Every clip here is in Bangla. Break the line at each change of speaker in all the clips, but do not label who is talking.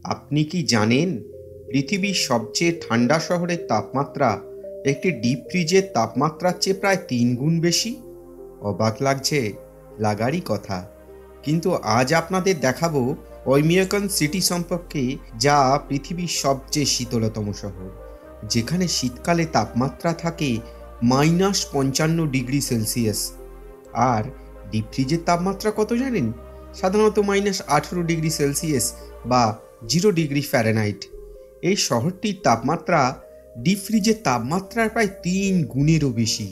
আপনি কি জানেন পৃথিবীর সবচেয়ে ঠান্ডা শহরের তাপমাত্রা একটি ডিপ ফ্রিজের তাপমাত্রার চেয়ে প্রায় 3 গুণ বেশি? অবাক লাগছে? লাগারই কথা। কিন্তু আজ আপনাদের দেখাবো ওইমিয়াকন সিটি সম্পর্কে, যা পৃথিবীর সবচেয়ে শীতলতম শহর, যেখানে শীতকালে তাপমাত্রা থাকে -55 ডিগ্রি সেলসিয়াস। আর ডিপ ফ্রিজের তাপমাত্রা কত জানেন? সাধারণত -18 ডিগ্রি সেলসিয়াস বা 0 ডিগ্রি ফ্যারেনহাইট। এই শহরটির তাপমাত্রা ডিপ ফ্রিজের তাপমাত্রার প্রায় 3 গুণেরও বেশি।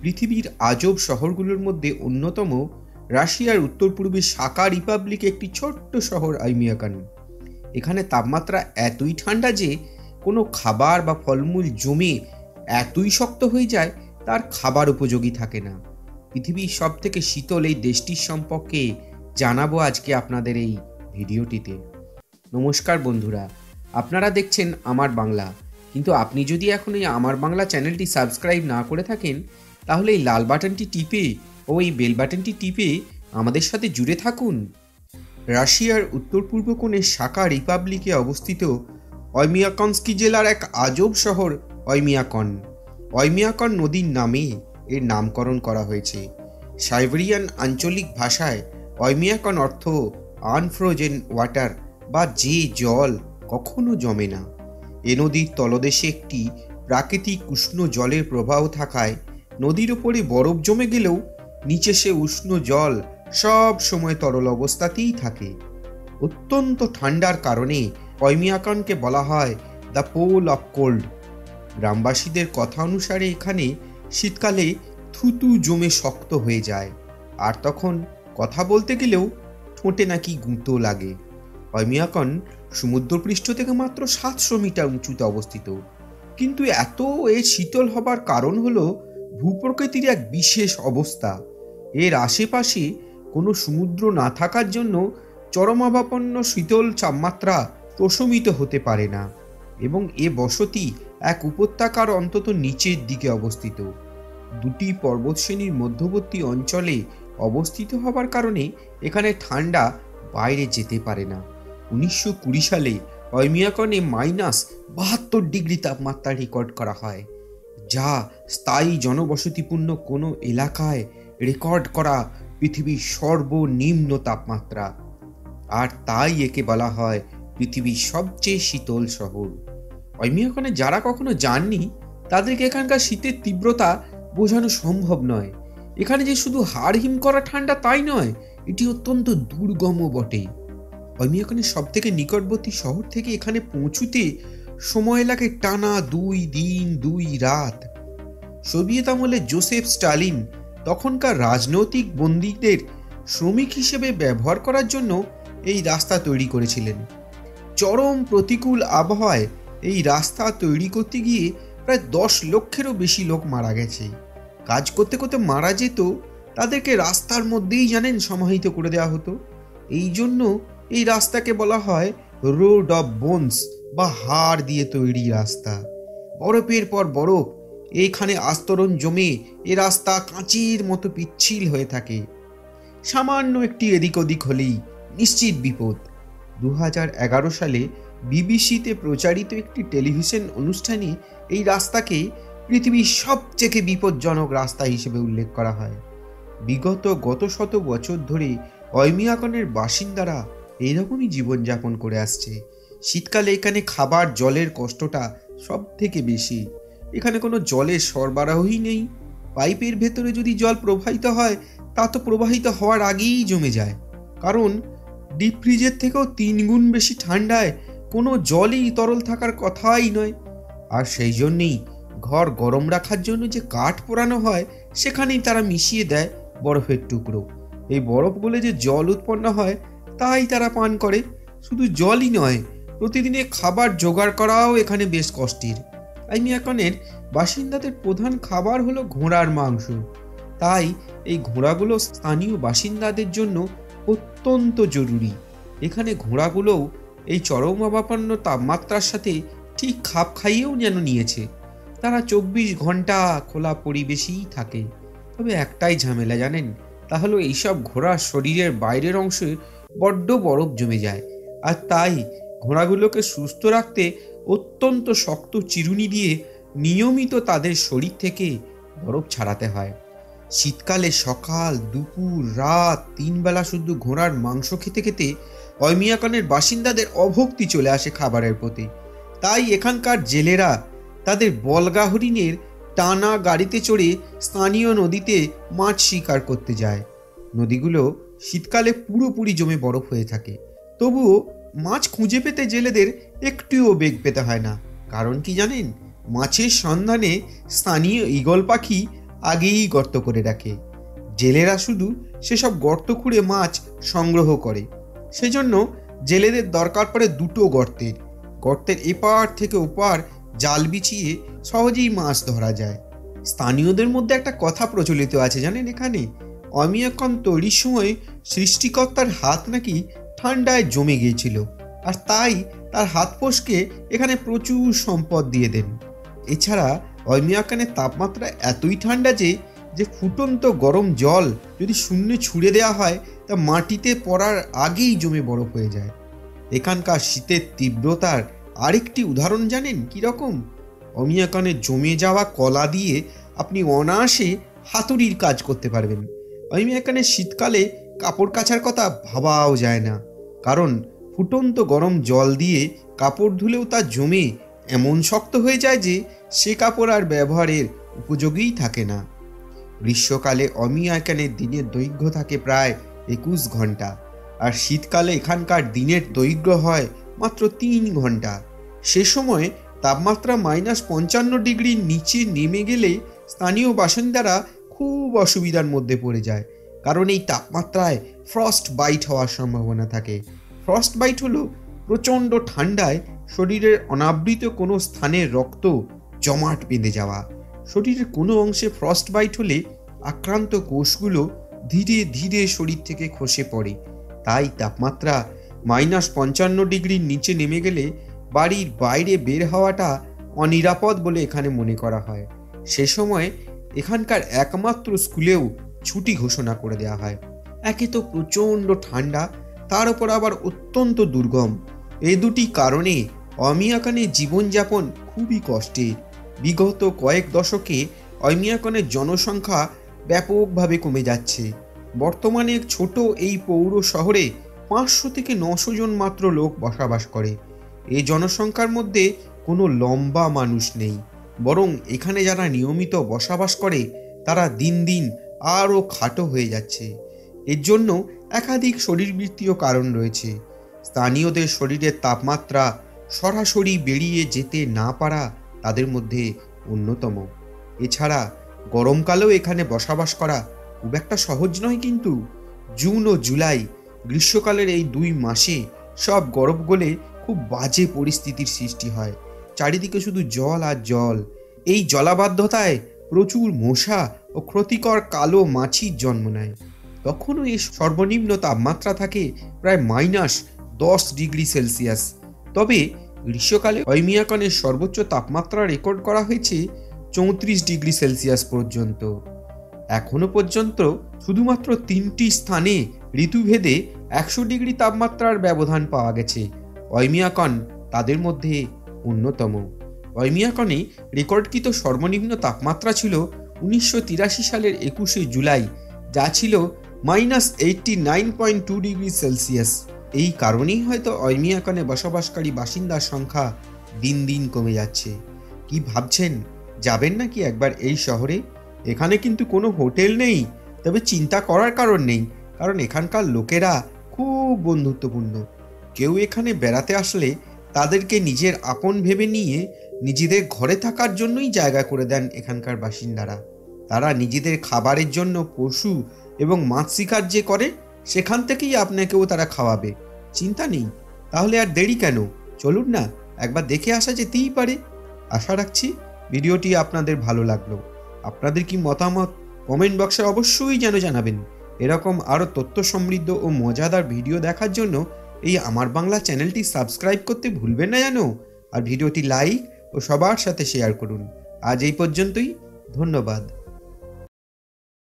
পৃথিবীর আজব শহরগুলোর মধ্যে অন্যতম রাশিয়ার উত্তর পূর্বে সাকা রিপাবলিকে একটি ছোট্ট শহর আইমিয়াকান। এখানে তাপমাত্রা এতই ঠান্ডা যে কোনো খাবার বা ফলমূল জমে এতই শক্ত হয়ে যায় তার খাবার উপযোগী থাকে না। পৃথিবীর সব থেকে শীতল এই দেশটির সম্পর্কে জানাবো আজকে আপনাদের এই ভিডিওটিতে। নমস্কার বন্ধুরা, আপনারা দেখছেন আমার বাংলা। কিন্তু আপনি যদি এখন এই আমার বাংলা চ্যানেলটি সাবস্ক্রাইব না করে থাকেন, তাহলে এই লাল বাটনটি টিপে ও এই বেল বাটনটি টিপে আমাদের সাথে জুড়ে থাকুন। রাশিয়ার উত্তর পূর্ব কোণে সাকা রিপাবলিকে অবস্থিত ওইমিয়াকনস্কি জেলার এক আজব শহর ওইমিয়াকন। ওইমিয়াকন নদীর নামে এর নামকরণ করা হয়েছে। সাইবেরিয়ান আঞ্চলিক ভাষায় ওইমিয়াকন অর্থ আনফ্রোজেন ওয়াটার, বা যে জল কখনো জমে না। এ নদীর তলদেশে একটি প্রাকৃতিক উষ্ণ জলের প্রবাহ থাকায় নদীর ওপরে বরফ জমে গেলেও নিচে সে উষ্ণ জল সব সময় তরল অবস্থাতেই থাকে। অত্যন্ত ঠান্ডার কারণে ওইমিয়াকনকে বলা হয় দ্য পোল অফ কোল্ড। গ্রামবাসীদের কথা অনুসারে এখানে শীতকালে থুতু জমে শক্ত হয়ে যায়, আর তখন কথা বলতে গেলেও ঠোঁটে নাকি গুঁতো লাগে। ওইমিয়াকন সমুদ্রপৃষ্ঠ থেকে মাত্র 700 মিটার উঁচুতে অবস্থিত, কিন্তু এত শীতল হবার কারণ হলো ভূপ্রকৃতির এক বিশেষ অবস্থা। এর আশেপাশে কোনো সমুদ্র না থাকার জন্য চরমাভাপন্ন শীতল তাপমাত্রা প্রশমিত হতে পারে না, এবং এ বসতি এক উপত্যকার অন্তত নিচের দিকে অবস্থিত। দুটি পর্বতশ্রেণীর মধ্যবর্তী অঞ্চলে অবস্থিত হবার কারণে এখানে ঠান্ডা বাইরে যেতে পারে না। 1920 সালে ওইমিয়াকনে -72 ডিগ্রি তাপমাত্রা রেকর্ড করা হয়, যা স্থায়ী জনবসতিপূর্ণ কোনো এলাকায় রেকর্ড করা পৃথিবীর সর্বনিম্ন তাপমাত্রা। আর তাই একে বলা হয় পৃথিবীর সবচেয়ে শীতল শহর। ওইমিয়াকনে যারা কখনো যাননি তাদেরকে এখানকার শীতের তীব্রতা বোঝানো সম্ভব নয়। এখানে যে শুধু হাড় হিম করা ঠান্ডা তাই নয়, এটি অত্যন্ত দুর্গমও বটে। ওইমিয়াকনের সব থেকে নিকটবর্তী শহর থেকে এখানে পৌঁছুতে সময় লাগে টানা 2 দিন 2 রাত। সোভিয়েত আমলে জোসেফ স্টালিন তখনকার রাজনৈতিক বন্দীদের শ্রমিক হিসেবে ব্যবহার করার জন্য এই রাস্তা তৈরি করেছিলেন। চরম প্রতিকূল আবহাওয়ায় এই রাস্তা তৈরি করতে গিয়ে প্রায় 10 লক্ষেরও বেশি লোক মারা গেছে। কাজ করতে করতে মারা যেত, তাদেরকে রাস্তার মধ্যেই সমাহিত করে দেওয়া হতো। এই জন্য এই রাস্তাকে বলা হয় রোড অফ বোনস, বা হাড় দিয়ে তৈরি রাস্তা। বরফের পর বরফ এইখানে আস্তরণ জমে এ রাস্তা কাঁচের মতো পিচ্ছিল হয়ে থাকে। সামান্য একটি এদিক ওদিক হলেই নিশ্চিত বিপদ। 2011 সালে বিবিসিতে প্রচারিত একটি টেলিভিশন অনুষ্ঠানে এই রাস্তাকে পৃথিবীর সবচেয়ে বিপজ্জনক রাস্তা হিসেবে উল্লেখ করা হয়। গত শত বছর ধরে ওইমিয়াকনের বাসিন্দারা এইরকমই জীবনযাপন করে আসছে। শীতকালে এখানে খাবার জলের কষ্টটা সব থেকে বেশি। এখানে কোনো জলের সরবরাহই নেই। পাইপের ভেতরে যদি জল প্রবাহিত হয়, তা তো প্রবাহিত হওয়ার আগেই জমে যায়, কারণ ডিপ ফ্রিজের থেকেও 3 গুণ বেশি ঠান্ডায় কোনো জলই তরল থাকার কথাই নয়। আর সেই জন্যেই ঘর গরম রাখার জন্য যে কাঠ পোড়ানো হয়, সেখানেই তারা মিশিয়ে দেয় বরফের টুকরো। এই বরফ গলে যে জল উৎপন্ন হয় তাই তারা পান করে। শুধু জলই নয়, প্রতিদিনে খাবার জোগাড় করাও এখানে বেশ কষ্টের। ওইমিয়াকনের বাসিন্দাদের প্রধান খাবার হলো ঘোড়ার মাংস। তাই এই ঘোড়াগুলো স্থানীয় বাসিন্দাদের জন্য অত্যন্ত জরুরি। এখানে ঘোড়াগুলোও এই চরমাভাপন্ন তাপমাত্রার সাথে ঠিক খাপ খাইয়েও নিয়েছে। তারা 24 ঘন্টা খোলা পরিবেশেই থাকে। তবে একটাই ঝামেলা তা হলো এইসব ঘোড়ার শরীরের বাইরের অংশে বড্ড বরফ জমে যায়, আর তাই ঘোড়াগুলোকে সুস্থ রাখতে অত্যন্ত শক্ত চিরুনি দিয়ে নিয়মিত তাদের শরীর থেকে বরফ ছাড়াতে হয়। শীতকালে সকাল, দুপুর, রাত 3 বেলা শুধু ঘোড়ার মাংস খেতে খেতে অয়মিয়াকনের বাসিন্দাদের অভক্তি চলে আসে খাবারের প্রতি। তাই এখানকার জেলেরা তাদের বলগা হরিণের টানা গাড়িতে চড়ে স্থানীয় নদীতে মাছ শিকার করতে যায়। নদীগুলো শীতকালে পুরোপুরি জমে বরফ হয়ে থাকে, তবুও মাছ খুঁজে পেতে জেলেদের একটুও বেগ পেতে হয় না। কারণ কি জানেন? মাছের সন্ধানে স্থানীয় ঈগল পাখি আগেই গর্ত করে রাখে। জেলেরা শুধু সেসব গর্ত খুঁড়ে মাছ সংগ্রহ করে। সেজন্য জেলেদের দরকার পড়ে দুটো গর্তের। গর্তের এপার থেকে ওপার জাল বিছিয়ে সহজেই মাছ ধরা যায়। স্থানীয়দের মধ্যে একটা কথা প্রচলিত আছে জানেন, এখানে অয়মিয়াকন তৈরির সময় সৃষ্টিকর্তার হাত নাকি ঠান্ডায় জমে গিয়েছিল, আর তাই তার হাত ফসকে এখানে প্রচুর সম্পদ দিয়ে দেন। এছাড়া অয়মিয়াকনের তাপমাত্রা এতই ঠান্ডা যে ফুটন্ত গরম জল যদি শূন্যে ছুঁড়ে দেওয়া হয় তা মাটিতে পড়ার আগেই জমে বরফ হয়ে যায়। এখানকার শীতের তীব্রতার আরেকটি উদাহরণ জানেন কীরকম? অয়মিয়াকনে জমে যাওয়া কলা দিয়ে আপনি অনায়াসে হাতুড়ির কাজ করতে পারবেন। অয়মিয়াকনের শীতকালে কাপড় কাচার কথা ভাবাও যায় না, কারণ ফুটন্ত গরম জল দিয়ে কাপড় ধুলেও তা জমে এমন শক্ত হয়ে যায় যে সে কাপড় আর ব্যবহারের উপযোগীই থাকে না। গ্রীষ্মকালে অয়মিয়াকনের দিনের দৈর্ঘ্য থাকে প্রায় 21 ঘন্টা, আর শীতকালে এখানকার দিনের দৈর্ঘ্য হয় মাত্র 3 ঘন্টা। সে সময় তাপমাত্রা -55 ডিগ্রির নিচে নেমে গেলে স্থানীয় বাসিন্দারা খুব অসুবিধার মধ্যে পড়ে যায়, কারণ এই তাপমাত্রায় ফ্রস্ট বাইট হওয়ার সম্ভাবনা থাকে। ফ্রস্ট বাইট হলো প্রচণ্ড ঠান্ডায় শরীরের অনাবৃত কোনো স্থানে রক্ত জমাট বেঁধে যাওয়া। শরীরের কোনো অংশে ফ্রস্ট বাইট হলে আক্রান্ত কোষগুলো ধীরে ধীরে শরীর থেকে খসে পড়ে। তাই তাপমাত্রা -55 ডিগ্রির নিচে নেমে গেলে বাড়ির বাইরে বের হওয়াটা অনিরাপদ বলে এখানে মনে করা হয়। সে সময় এখানকার একমাত্র স্কুলেও ছুটি ঘোষণা করে দেওয়া হয়। একে তো প্রচণ্ড ঠান্ডা, তার উপর আবার অত্যন্ত দুর্গম। এই দুটি কারণে অয়মিয়াকনের জীবনযাপন খুবই কষ্টের। বিগত কয়েক দশকে অয়মিয়াকনের জনসংখ্যা ব্যাপকভাবে কমে যাচ্ছে। বর্তমানে এক ছোট এই পৌর শহরে 500 থেকে 900 জন মাত্র লোক বসবাস করে। এই জনসংখ্যার মধ্যে কোনো লম্বা মানুষ নেই, বরং এখানে যারা নিয়মিত বসবাস করে তারা দিন দিন আরও খাটো হয়ে যাচ্ছে। এর জন্য একাধিক শরীরবৃত্তীয় কারণ রয়েছে। স্থানীয়দের শরীরের তাপমাত্রা সরাসরি বেরিয়ে যেতে না পারা তাদের মধ্যে অন্যতম। এছাড়া গরমকালেও এখানে বসবাস করা খুব একটা সহজ নয়। কিন্তু জুন ও জুলাই গ্রীষ্মকালের এই 2 মাসে সব গরম গলে খুব বাজে পরিস্থিতির সৃষ্টি হয়। চারিদিকে শুধু জল আর জল। এই জলাবদ্ধতায় প্রচুর মশা ও ক্ষতিকর কালো মাছির জন্ম নেয়। তখনও এই সর্বনিম্ন তাপমাত্রা থাকে প্রায় -10 ডিগ্রি সেলসিয়াস। তবে গ্রীষ্মকালে অয়মিয়াকনের সর্বোচ্চ তাপমাত্রা রেকর্ড করা হয়েছে 34 ডিগ্রি সেলসিয়াস পর্যন্ত। এখনো পর্যন্ত শুধুমাত্র 3টি স্থানে ঋতুভেদে 100 ডিগ্রি তাপমাত্রার ব্যবধান পাওয়া গেছে। অয়মিয়াকন তাদের মধ্যে অন্যতম। অয়মিয়াকনে রেকর্ডকৃত সর্বনিম্ন তাপমাত্রা ছিল 1983 সালের 21শে জুলাই, যা ছিল -89.2 ডিগ্রি সেলসিয়াস। এই কারণেই হয়তো অয়মিয়াকনে বসবাসকারী বাসিন্দার সংখ্যা দিন দিন কমে যাচ্ছে। কি ভাবছেন, যাবেন নাকি একবার এই শহরে? এখানে কিন্তু কোনো হোটেল নেই, তবে চিন্তা করার কারণ নেই, কারণ এখানকার লোকেরা খুব বন্ধুত্বপূর্ণ। কেউ এখানে বেড়াতে আসলে তাদেরকে নিজের আপন ভেবে নিয়ে নিজেদের ঘরে থাকার জন্যই জায়গা করে দেন এখানকার বাসিন্দারা। তারা নিজেদের খাবারের জন্য পশু এবং মাছ শিকার যে করে, সেখান থেকেই আপনাকেও তারা খাওয়াবে, চিন্তা নেই। তাহলে আর দেরি কেন, চলুন না, একবার দেখে আসা যেতেই পারে। আশা রাখছি ভিডিওটি আপনাদের ভালো লাগলো। আপনাদের কি মতামত কমেন্ট বক্সে অবশ্যই যেন জানাবেন। এরকম আরও তথ্য সমৃদ্ধ ও মজাদার ভিডিও দেখার জন্য এই আমার বাংলা চ্যানেলটি সাবস্ক্রাইব করতে ভুলবেন না যেন, আর ভিডিওটি লাইক ও সবার সাথে শেয়ার করুন। আজ এই পর্যন্তই, ধন্যবাদ।